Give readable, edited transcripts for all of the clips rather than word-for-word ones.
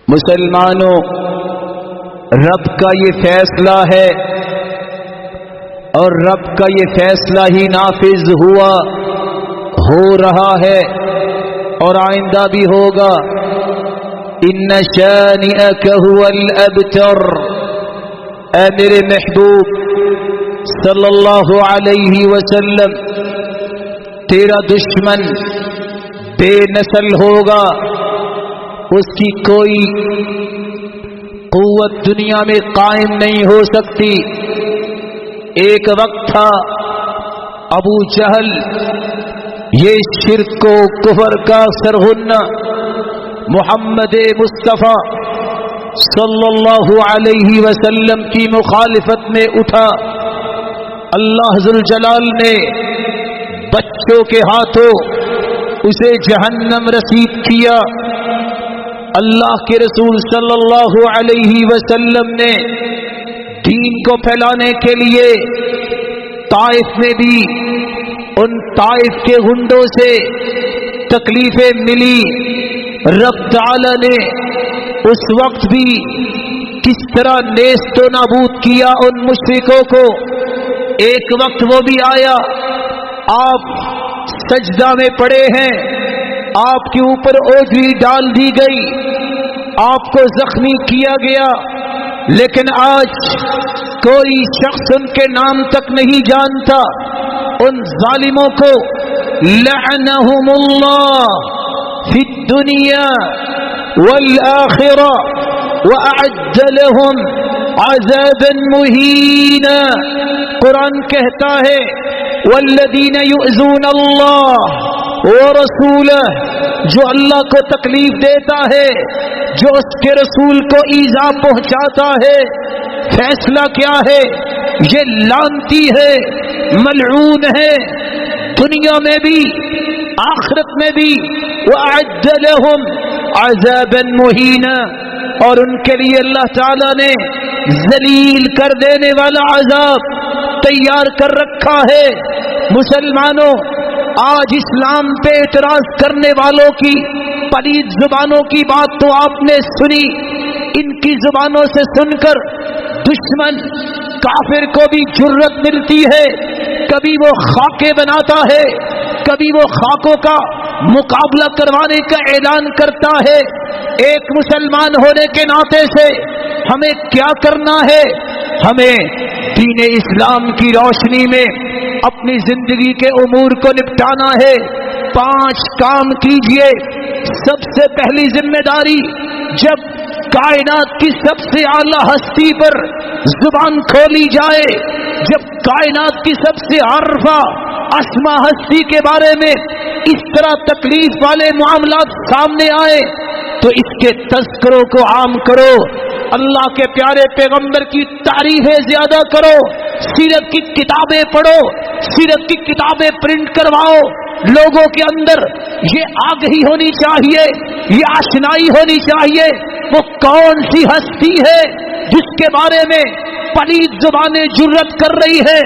مسلمانوں، رب کا یہ فیصلہ ہے اور رب کا یہ فیصلہ ہی نافذ ہوا، ہو رہا ہے اور آئندہ بھی ہوگا۔ ان شانئک هو الابتر، اے میرے محبوب صلی اللہ علیہ وسلم، تیرا دشمن بے نسل ہوگا، اس کی کوئی قوت دنیا میں قائم نہیں ہو سکتی۔ ایک وقت تھا ابو جہل، یہ شرک و کفر کا سرغنہ، محمد مصطفیٰ صلی اللہ علیہ وسلم کی مخالفت میں اٹھا۔ اللہ ذوالجلال نے بچوں کے ہاتھوں اسے جہنم رسید کیا۔ اللہ کے رسول صلی اللہ علیہ وسلم نے دین کو پھیلانے کے لیے طائف میں بھی ان طائف کے غنڈوں سے تکلیفیں ملی۔ رب تعالی نے اس وقت بھی کس طرح نیست و نابود کیا ان مشرکوں کو۔ ایک وقت وہ بھی آیا، آپ سجدہ میں پڑے ہیں، آپ کے اوپر اوجری ڈال دی گئی، آپ کو زخمی کیا گیا، لیکن آج کوئی شخص ان کے نام تک نہیں جانتا۔ ان ظالموں کو لعنہم اللہ فی الدنیا والآخرہ وأعد لهم عذابا مہینا۔ قرآن کہتا ہے والذین یؤذون اللہ ورسولہ، جو اللہ کو تکلیف دیتا ہے، جو اس کے رسول کو ایذا پہنچاتا ہے، فیصلہ کیا ہے؟ یہ لعنتی ہے، ملعون ہے، دنیا میں بھی آخرت میں بھی۔ وأعد لهم عذابا مہینا، اور ان کے لیے اللہ تعالی نے ذلیل کر دینے والا عذاب تیار کر رکھا ہے۔ مسلمانوں، آج اسلام پہ اعتراض کرنے والوں کی پلید زبانوں کی بات تو آپ نے سنی۔ ان کی زبانوں سے سن کر دشمن کافر کو بھی جرت ملتی ہے، کبھی وہ خاکے بناتا ہے، کبھی وہ خاکوں کا مقابلہ کروانے کا اعلان کرتا ہے۔ ایک مسلمان ہونے کے ناطے سے ہمیں کیا کرنا ہے؟ ہمیں دین اسلام کی روشنی میں اپنی زندگی کے امور کو نپٹانا ہے۔ 5 کام کیجئے۔ سب سے پہلی ذمہ داری، جب کائنات کی سب سے اعلیٰ ہستی پر زبان کھولی جائے، جب کائنات کی سب سے عارفہ اسما ہستی کے بارے میں اس طرح تکلیف والے معاملات سامنے آئے، تو اس کے تذکروں کو عام کرو، اللہ کے پیارے پیغمبر کی تعریفیں زیادہ کرو، سیرت کی کتابیں پڑھو، سیرت کی کتابیں پرنٹ کرواؤ۔ لوگوں کے اندر یہ آگہی ہونی چاہیے، یہ آشنائی ہونی چاہیے، وہ کون سی ہستی ہے جس کے بارے میں پلید زبانیں جرت کر رہی ہے۔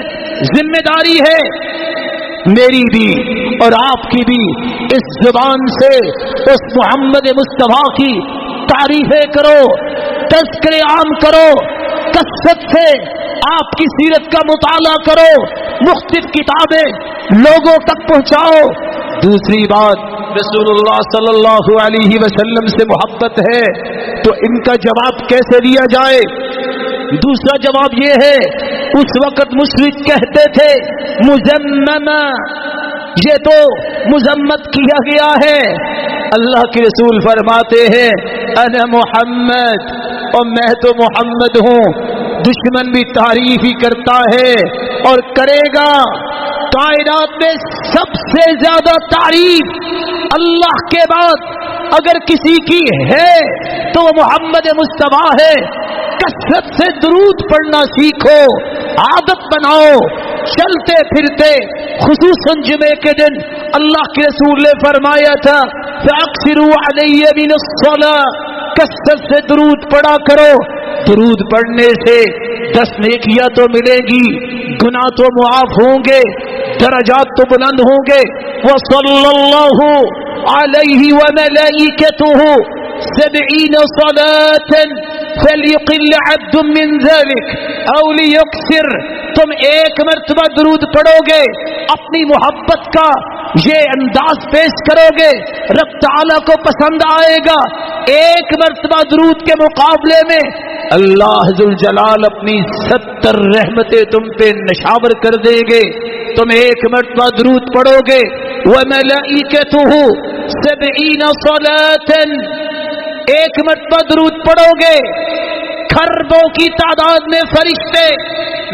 ذمہ داری ہے میری بھی اور آپ کی بھی، اس زبان سے اس محمد مصطفیٰ کی تعریفیں کرو، تذکرے عام کرو، کثرت سے آپ کی سیرت کا مطالعہ کرو، مختلف کتابیں لوگوں تک پہنچاؤ۔ دوسری بات، رسول اللہ صلی اللہ علیہ وسلم سے محبت ہے تو ان کا جواب کیسے دیا جائے؟ دوسرا جواب یہ ہے، اس وقت مشرک کہتے تھے مذمما، یہ تو مذمت کیا گیا ہے۔ اللہ کے رسول فرماتے ہیں انا محمد، اور میں تو محمد ہوں۔ دشمن بھی تعریف ہی کرتا ہے اور کرے گا۔ کائنات میں سب سے زیادہ تعریف اللہ کے بعد اگر کسی کی ہے تو وہ محمد مصطفیٰ ہے۔ کثرت سے درود پڑھنا سیکھو، عادت بناؤ، چلتے پھرتے، خصوصاً جمعے کے دن اللہ کے رسول نے فرمایا تھا فَأَكْثِرُوا عَلَيَّ مِنَ الصَّلَاةِ، کثرت سے درود پڑھا کرو۔ درود پڑھنے سے 10 نیکیاں تو ملیں گی، گناہ تو معاف ہوں گے، درجات تو بلند ہوں گے. وصلی اللہ علیہ وملائکتہ 70 صلاة فلیقل عبد من ذلك او لیکثر. تم ایک مرتبہ درود پڑھو گے، اپنی محبت کا یہ انداز پیش کرو گے، رب تعالیٰ کو پسند آئے گا. ایک مرتبہ درود کے مقابلے میں اللہ ذوالجلال اپنی 70 رحمتیں تم پہ نشاور کر دیں گے. تم ایک مرتبہ درود پڑھو گے. وَمَلَائِكَتُهُ 70 صَلَاةً، ایک مرتبہ درود پڑھو گے. کھربوں کی تعداد میں فرشتے،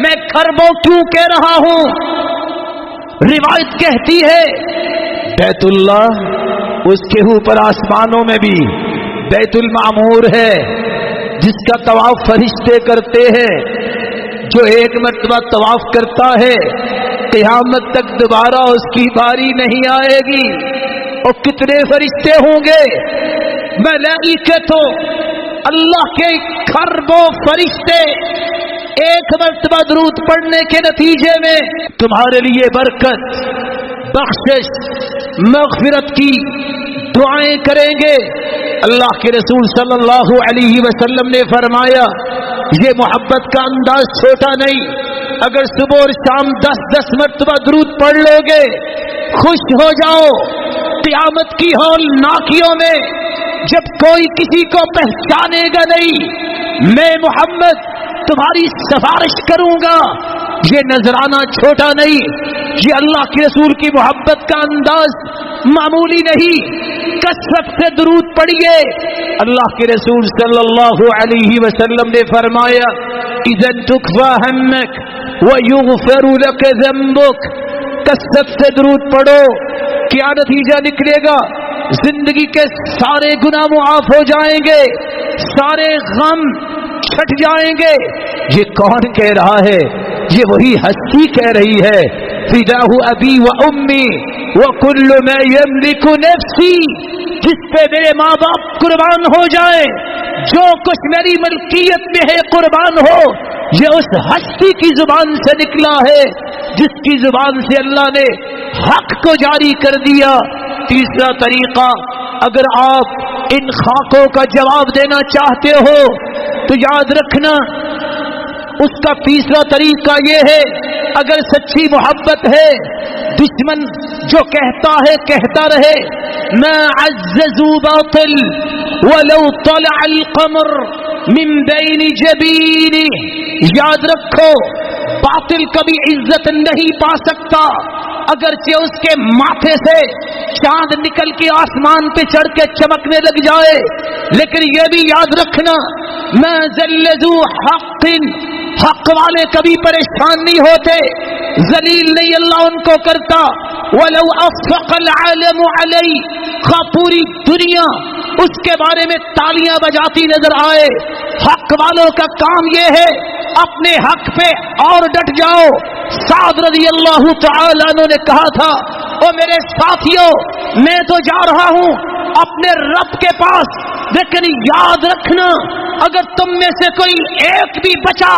میں کھربوں کیوں کہہ رہا ہوں؟ روایت کہتی ہے بیت اللہ، اس کے اوپر آسمانوں میں بھی بیت المعمور ہے جس کا طواف فرشتے کرتے ہیں. جو ایک مرتبہ طواف کرتا ہے قیامت تک دوبارہ اس کی باری نہیں آئے گی. اور کتنے فرشتے ہوں گے؟ ملائکتوں، اللہ کے کھربوں فرشتے ایک مرتبہ درود پڑھنے کے نتیجے میں تمہارے لیے برکت، بخشش، مغفرت کی دعائیں کریں گے. اللہ کے رسول صلی اللہ علیہ وسلم نے فرمایا یہ محبت کا انداز چھوٹا نہیں. اگر صبح اور شام 10 مرتبہ درود پڑھ لو گے، خوش ہو جاؤ. قیامت کی ہول ناکیوں میں جب کوئی کسی کو پہچانے گا نہیں، میں محمد تمہاری سفارش کروں گا. یہ نذرانہ چھوٹا نہیں، یہ اللہ کے رسول کی محبت کا انداز معمولی نہیں. کثرت سے درود پڑھیے. اللہ کے رسول صلی اللہ علیہ وسلم نے فرمایا اذا تکفى همك ويغفر لك ذنبك. کثرت سے درود پڑھو، کیا نتیجہ نکلے گا؟ زندگی کے سارے گناہ معاف ہو جائیں گے، سارے غم چھٹ جائیں گے. یہ کون کہہ رہا ہے؟ یہ وہی ہستی کہہ رہی ہے. فداہ ابی و امی وکل ما یملک نفسی، جس پہ میرے ماں باپ قربان ہو جائیں، جو کچھ میری ملکیت میں ہے قربان ہو. یہ اس ہستی کی زبان سے نکلا ہے جس کی زبان سے اللہ نے حق کو جاری کر دیا. تیسرا طریقہ، اگر آپ ان خاکوں کا جواب دینا چاہتے ہو تو یاد رکھنا اس کا تیسرا طریقہ یہ ہے، اگر سچی محبت ہے، دشمن جو کہتا ہے کہتا رہے ما عززوا باطل ولو طلع القمر من بین جبینہ. یاد رکھو باطل کبھی عزت نہیں پا سکتا اگرچہ اس کے ماتھے سے چاند نکل کے آسمان پہ چڑھ کے چمکنے لگ جائے. لیکن یہ بھی یاد رکھنا ما ذل ذو حق، حق والے کبھی پریشان نہیں ہوتے، ذلیل نہیں اللہ ان کو کرتا. ولو افق العالم علی، خواہ پوری دنیا اس کے بارے میں تالیاں بجاتی نظر آئے، حق والوں کا کام یہ ہے اپنے حق پہ اور ڈٹ جاؤ. سعد رضی اللہ تعالیٰ عنہ نے کہا تھا او میرے ساتھیوں، میں تو جا رہا ہوں اپنے رب کے پاس، لیکن یاد رکھنا اگر تم میں سے کوئی ایک بھی بچا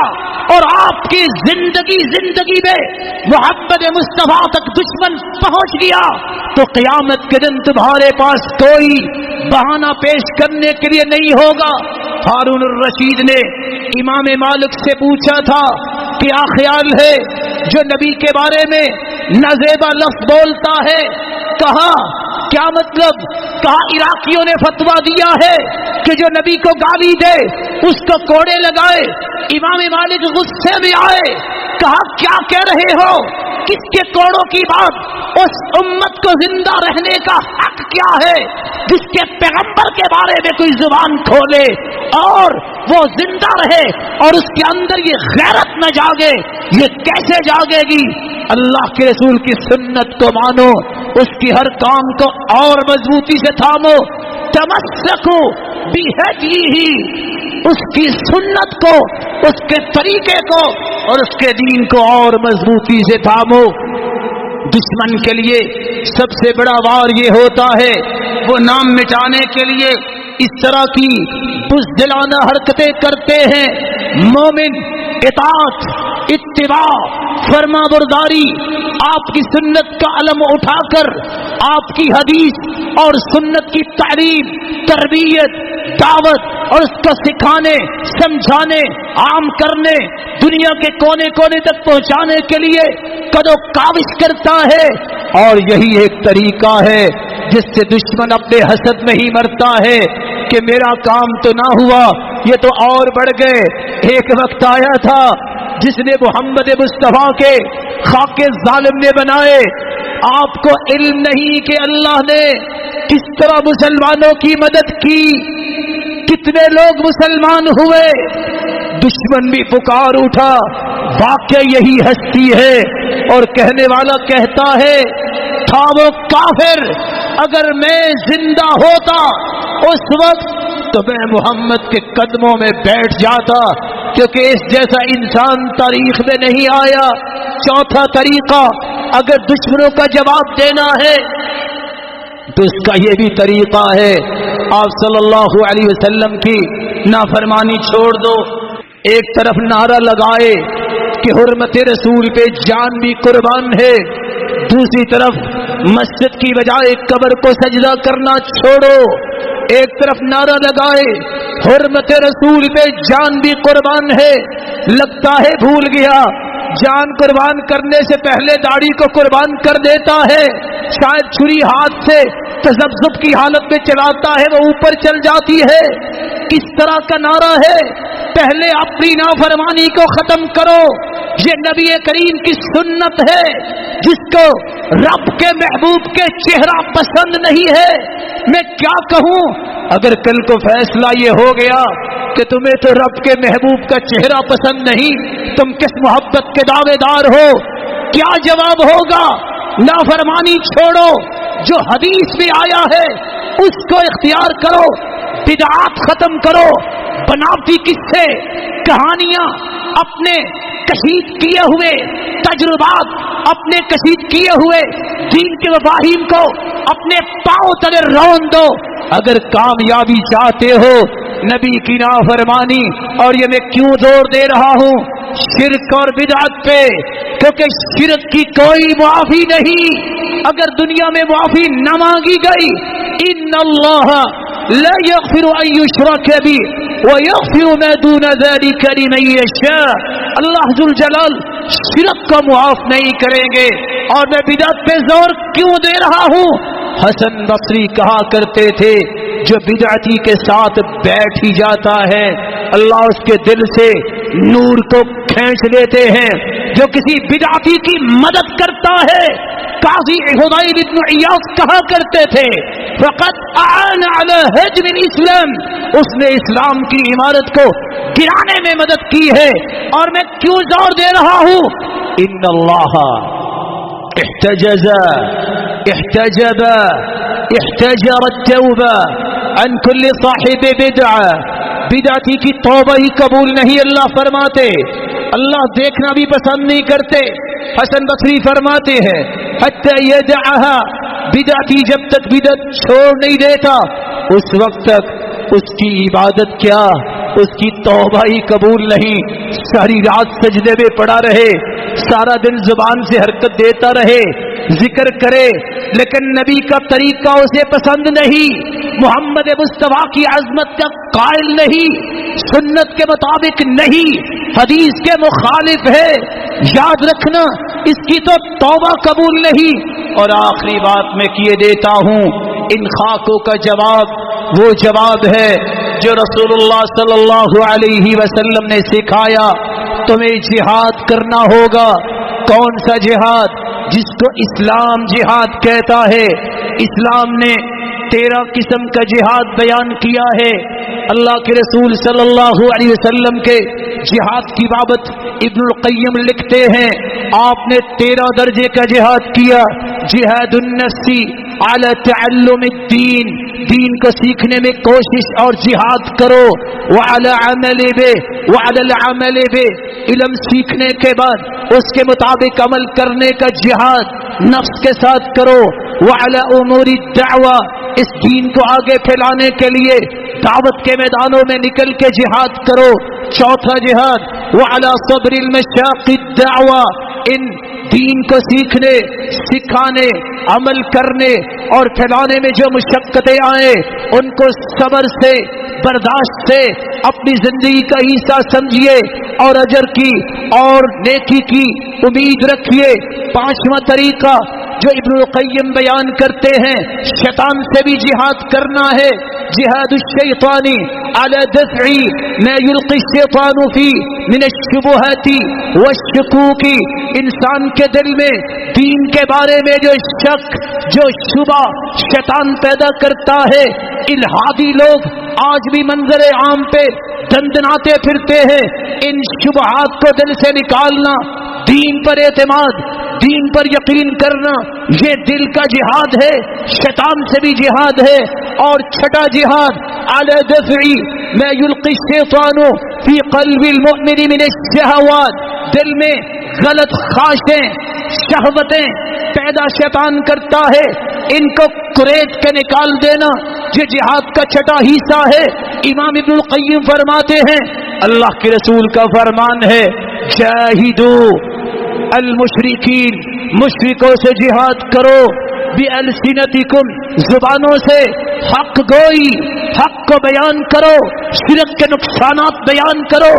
اور آپ کی زندگی میں محمد مصطفیٰ تک دشمن پہنچ گیا تو قیامت کے دن تمہارے پاس کوئی بہانہ پیش کرنے کے لیے نہیں ہوگا. ہارون الرشید نے امام مالک سے پوچھا تھا کیا خیال ہے جو نبی کے بارے میں نازیبا لفظ بولتا ہے؟ کہا کیا مطلب؟ کہا عراقیوں نے فتویٰ دیا ہے کہ جو نبی کو گالی دے اس کو کوڑے لگائے. امام مالک غصے میں آئے، کہا کیا کہہ رہے ہو؟ کس کے کوڑوں کی بات؟ اس امت کو زندہ رہنے کا حق کیا ہے جس کے پیغمبر کے بارے میں کوئی زبان کھولے اور وہ زندہ رہے اور اس کے اندر یہ غیرت نہ جاگے؟ یہ کیسے جاگے گی؟ اللہ کے رسول کی سنت کو مانو، اس کی ہر کام کو اور مضبوطی سے تھامو. تمسکو بہدیہ، اس کی سنت کو، اس کے طریقے کو اور اس کے دین کو اور مضبوطی سے تھامو. دشمن کے لیے سب سے بڑا وار یہ ہوتا ہے وہ نام مٹانے کے لیے اس طرح کی بزدلانہ حرکتیں کرتے ہیں، مومن اطاعت، اتباع، فرما برداری، آپ کی سنت کا علم اٹھا کر آپ کی حدیث اور سنت کی تعلیم، تربیت، دعوت اور اس کا سکھانے، سمجھانے، عام کرنے، دنیا کے کونے کونے تک پہنچانے کے لیے کدو کاوش کرتا ہے. اور یہی ایک طریقہ ہے جس سے دشمن اپنے حسد میں ہی مرتا ہے کہ میرا کام تو نہ ہوا، یہ تو اور بڑھ گئے. ایک وقت آیا تھا جس نے محمد مصطفیٰ کے خاک ظالم نے بنائے. آپ کو علم نہیں کہ اللہ نے کس طرح مسلمانوں کی مدد کی، کتنے لوگ مسلمان ہوئے. دشمن بھی پکار اٹھا، واقعہ یہی ہستی ہے. اور کہنے والا کہتا ہے تھا وہ کافر، اگر میں زندہ ہوتا اس وقت تو میں محمد کے قدموں میں بیٹھ جاتا، کیونکہ اس جیسا انسان تاریخ میں نہیں آیا. چوتھا طریقہ، اگر دشمنوں کا جواب دینا ہے تو اس کا یہ بھی طریقہ ہے، آپ صلی اللہ علیہ وسلم کی نافرمانی چھوڑ دو. ایک طرف نعرہ لگائے کہ حرمت رسول پہ جان بھی قربان ہے، دوسری طرف مسجد کی بجائے قبر کو سجدہ کرنا چھوڑو. ایک طرف نعرہ لگائے حرمت رسول پہ جان بھی قربان ہے، لگتا ہے بھول گیا جان قربان کرنے سے پہلے داڑھی کو قربان کر دیتا ہے. شاید چھری ہاتھ سے تذبذب کی حالت میں چلاتا ہے، وہ اوپر چل جاتی ہے. کس طرح کا نعرہ ہے؟ پہلے اپنی نافرمانی کو ختم کرو. یہ نبی کریم کی سنت ہے، جس کو رب کے محبوب کے چہرہ پسند نہیں ہے. میں کیا کہوں اگر کل کو فیصلہ یہ ہو گیا کہ تمہیں تو رب کے محبوب کا چہرہ پسند نہیں، تم کس محبت کے دعوے دار ہو؟ کیا جواب ہوگا؟ نافرمانی چھوڑو، جو حدیث میں آیا ہے اس کو اختیار کرو، بدعات ختم کرو، بناوٹی قصے، کہانیاں، اپنے کشید کیے ہوئے تجربات، اپنے کشید کیے ہوئے دین کے مفاہیم کو اپنے پاؤں تلے رون دو. اگر کامیابی چاہتے ہو نبی کی نافرمانی، اور یہ میں کیوں زور دے رہا ہوں شرک اور بدعت پہ، کیونکہ شرک کی کوئی معافی نہیں. اگر دنیا میں معافی نہ مانگی گئی، ان اللہ لا یغفر ان یشرک بہ ویغفر ما دون ذلک لمن یشاء. اللہ ذو الجلال شرک کو معاف نہیں کریں گے. اور میں بدعت پہ زور کیوں دے رہا ہوں؟ حسن بصری کہا کرتے تھے جو بدعتی کے ساتھ بیٹھ ہی جاتا ہے اللہ اس کے دل سے نور کو کھینچ لیتے ہیں. جو کسی بدعتی کی مدد کرتا ہے، قاضی حضیل بن عیاض کہا کرتے تھے فقط اعان علی ہدم الاسلام، اس نے اسلام کی عمارت کو گرانے میں مدد کی ہے. اور میں کیوں زور دے رہا ہوں؟ ان اللہ احتجز احتجب احتجر التوبہ عن كل صاحب بدعہ. بدعتی کی توبہ ہی قبول نہیں اللہ فرماتے، اللہ دیکھنا بھی پسند نہیں کرتے. حسن بصری فرماتے ہیں حتی یدعها، بدعتی جب تک بدعت چھوڑ نہیں دیتا اس وقت تک اس کی عبادت کیا، اس کی توبہ ہی قبول نہیں. ساری رات سجدے میں پڑا رہے، سارا دن زبان سے حرکت دیتا رہے، ذکر کرے، لیکن نبی کا طریقہ اسے پسند نہیں، محمد مصطفیٰ کی عظمت کا قائل نہیں، سنت کے مطابق نہیں، حدیث کے مخالف ہے. یاد رکھنا اس کی تو توبہ قبول نہیں. اور آخری بات میں کیے دیتا ہوں، ان خاکوں کا جواب وہ جواب ہے جو رسول اللہ صلی اللہ علیہ وسلم نے سکھایا. تمہیں جہاد کرنا ہوگا. کون سا جہاد؟ جس کو اسلام جہاد کہتا ہے. اسلام نے 13 قسم کا جہاد بیان کیا ہے. اللہ کے رسول صلی اللہ علیہ وسلم کے جہاد کی بابت ابن القیم لکھتے ہیں آپ نے 13 درجے کا جہاد کیا. جہاد النفس علی تعلم الدین، دین کو سیکھنے میں کوشش اور جہاد کرو. وعلی عمل بہ، وعلی العمل بہ، علم سیکھنے کے بعد اس کے مطابق عمل کرنے کا جہاد نفس کے ساتھ کرو. وعلی امور الدعوہ، اس دین کو آگے پھیلانے کے لیے دعوت کے میدانوں میں نکل کے جہاد کرو. چوتھا جہاد وعلی صبر المشاق الدعوہ، ان دین کو سیکھنے، سکھانے، عمل کرنے اور پھیلانے میں جو مشقتیں آئیں ان کو صبر سے، برداشت سے اپنی زندگی کا حصہ سمجھیے اور اجر کی اور نیکی کی امید رکھیے. پانچواں طریقہ جو ابن القیم بیان کرتے ہیں، شیطان سے بھی جہاد کرنا ہے. جہاد الشیطان علی دفع ما یلقی الشیطان فی من الشبہات والشکوک. انسان کے دل میں دین کے بارے میں جو شک، جو شبہ شیطان پیدا کرتا ہے، الہادی لوگ آج بھی منظر عام پہ دندناتے پھرتے ہیں. ان شبہات کو دل سے نکالنا، دین پر اعتماد، دین پر یقین کرنا، یہ دل کا جہاد ہے، شیطان سے بھی جہاد ہے. اور چھٹا جہاد علی دفع ما یلقی الشیطان فی قلب المؤمن من الشہوات. دل میں غلط خواہشیں، شہوتیں پیدا شیطان کرتا ہے، ان کو کریٹ کے نکال دینا یہ جہاد کا چھٹا حصہ ہے. امام ابن القیم فرماتے ہیں، اللہ کے رسول کا فرمان ہے، جاہدو المشرکین، مشرکوں سے جہاد کرو، بِأَلْسِنَتِكُمْ، زبانوں سے حق گوئی، حق کو بیان کرو، شرک کے نقصانات بیان کرو،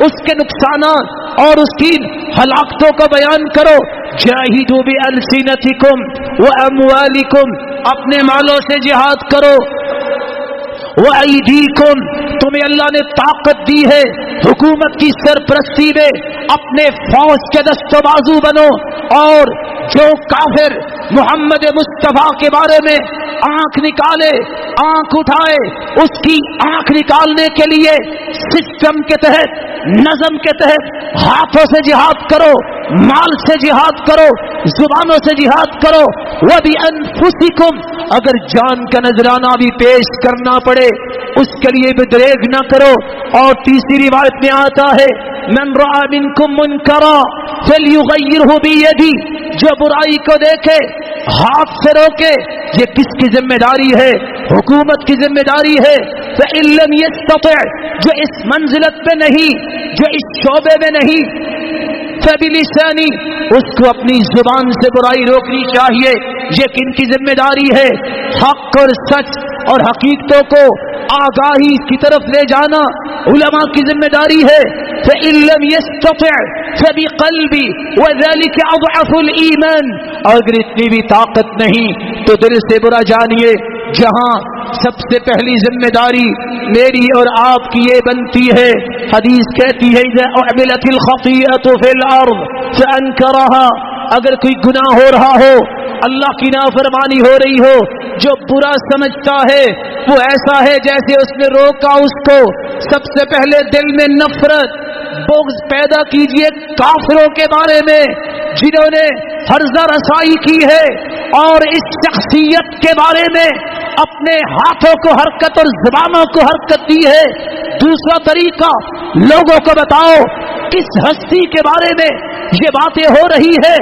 اس کے نقصانات اور اس کی ہلاکتوں کو بیان کرو. جاہدوا بِأَلْسِنَتِكُمْ وَأَمْوَالِكُمْ، اپنے مالوں سے جہاد کرو. وَأَيْدِيكُمْ، تمہیں اللہ نے طاقت دی ہے، حکومت کی سرپرستی میں اپنے فوج کے دست و بازو بنو. اور جو کافر محمد مصطفیٰ کے بارے میں آنکھ نکالے، آنکھ اٹھائے، اس کی آنکھ نکالنے کے لیے سسٹم کے تحت، نظم کے تحت ہاتھوں سے جہاد کرو، مال سے جہاد کرو، زبانوں سے جہاد کرو. وَبِأَنفُسِكُمْ، اگر جان کا نذرانہ بھی پیش کرنا پڑے اس کے لیے بھی دریغ نہ کرو. اور تیسری روایت میں آتا ہے، من رأى منكم منکرا فلیغیرہ بیدی، جو برائی کو دیکھے ہاتھ سے روکے. یہ کس کی ذمہ داری ہے؟ حکومت کی ذمہ داری ہے. فإن لم يستطع، جو اس منزلت پہ نہیں، جو اس شعبے میں نہیں، فبلسانی، اس کو اپنی زبان سے برائی روکنی چاہیے. یہ کن کی ذمہ داری ہے؟ حق اور سچ اور حقیقتوں کو آگاہی کی طرف لے جانا علماء کی ذمہ داری ہے. فإن لم يستطع فبقلبی وذلك اضعف الایمان، اگر اتنی بھی طاقت نہیں تو دل سے برا جانیے. جہاں سب سے پہلی ذمہ داری میری اور آپ کی یہ بنتی ہے، حدیث کہتی ہے اذا اعملت الخطیئة فی الارض فانکرها، اگر کوئی گناہ ہو رہا ہو، اللہ کی نافرمانی ہو رہی ہو، جو برا سمجھتا ہے وہ ایسا ہے جیسے اس نے روکا اس کو. سب سے پہلے دل میں نفرت، بغض پیدا کیجئے کافروں کے بارے میں جنہوں نے ہرزہ رسائی کی ہے، اور اس شخصیت کے بارے میں اپنے ہاتھوں کو حرکت اور زبانوں کو حرکت دی ہے. دوسرا طریقہ، لوگوں کو بتاؤ کس ہستی کے بارے میں یہ باتیں ہو رہی ہے،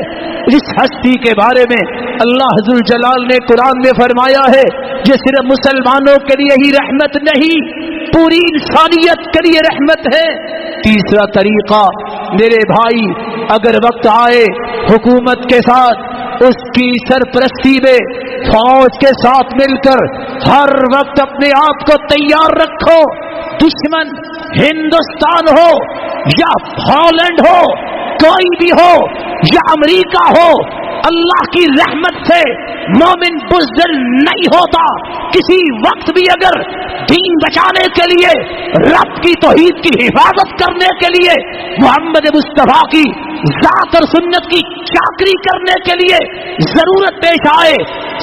جس ہستی کے بارے میں اللہ ذو الجلال نے قرآن میں فرمایا ہے یہ صرف مسلمانوں کے لیے ہی رحمت نہیں، پوری انسانیت کے لیے رحمت ہے. تیسرا طریقہ، میرے بھائی، اگر وقت آئے حکومت کے ساتھ، اس کی سرپرستی میں فوج کے ساتھ مل کر ہر وقت اپنے آپ کو تیار رکھو. دشمن ہندوستان ہو یا ہالینڈ ہو، کوئی بھی ہو، یا امریکہ ہو، اللہ کی رحمت سے مومن بزدل نہیں ہوتا. کسی وقت بھی اگر دین بچانے کے لیے، رب کی توحید کی حفاظت کرنے کے لیے، محمد مصطفیٰ کی ذات اور سنت کی چاکری کرنے کے لیے ضرورت پیش آئے،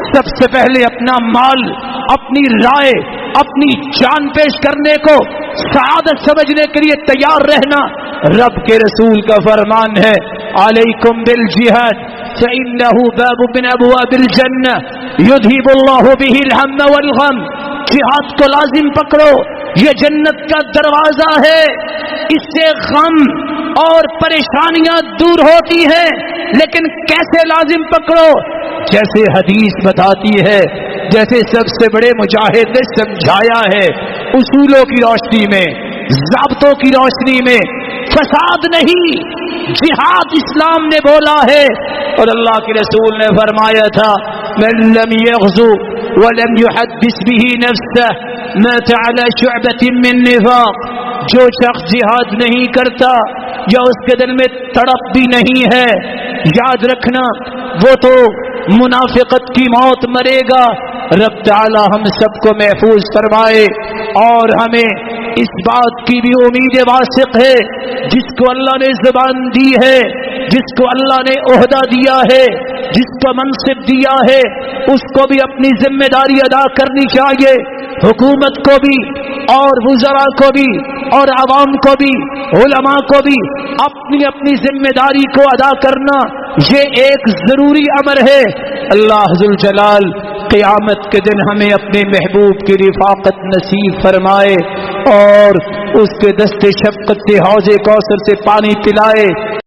سب سے پہلے اپنا مال، اپنی رائے، اپنی جان پیش کرنے کو سعادت سمجھنے کے لیے تیار رہنا. رب کے رسول کا فرمان ہے، علیکم بالجہاد فإنه باب من ابواب الجنہ یذہب اللہ بہ الہم والغم. جہاد کو لازم پکڑو، یہ جنت کا دروازہ ہے، اس سے غم اور پریشانیاں دور ہوتی ہیں. لیکن کیسے لازم پکڑو؟ جیسے حدیث بتاتی ہے، جیسے سب سے بڑے مجاہد نے سمجھایا ہے، اصولوں کی روشنی میں، ضابطوں کی روشنی میں، فساد نہیں، جہاد اسلام نے بولا ہے۔ اور اللہ کے رسول نے فرمایا تھا من لم یغزو ولم یحدث به نفسه مات على شعبة من نفاق، جو شخص جہاد نہیں کرتا یا اس کے دل میں تڑپ بھی نہیں ہے، یاد رکھنا وہ تو منافقت کی موت مرے گا۔ رب تعالی ہم سب کو محفوظ فرمائے، اور ہمیں اس بات کی بھی امید واثق ہے جس کو اللہ نے زبان دی ہے، جس کو اللہ نے عہدہ دیا ہے، جس کو منصب دیا ہے، اس کو بھی اپنی ذمہ داری ادا کرنی چاہیے، حکومت کو بھی اور وزراء کو بھی اور عوام کو بھی، علماء کو بھی اپنی اپنی ذمہ داری کو ادا کرنا یہ ایک ضروری امر ہے۔ اللہ ذوالجلال قیامت کے دن ہمیں اپنے محبوب کی رفاقت نصیب فرمائے اور اس کے دست شفقت سے حوض کوثر سے پانی پلائے۔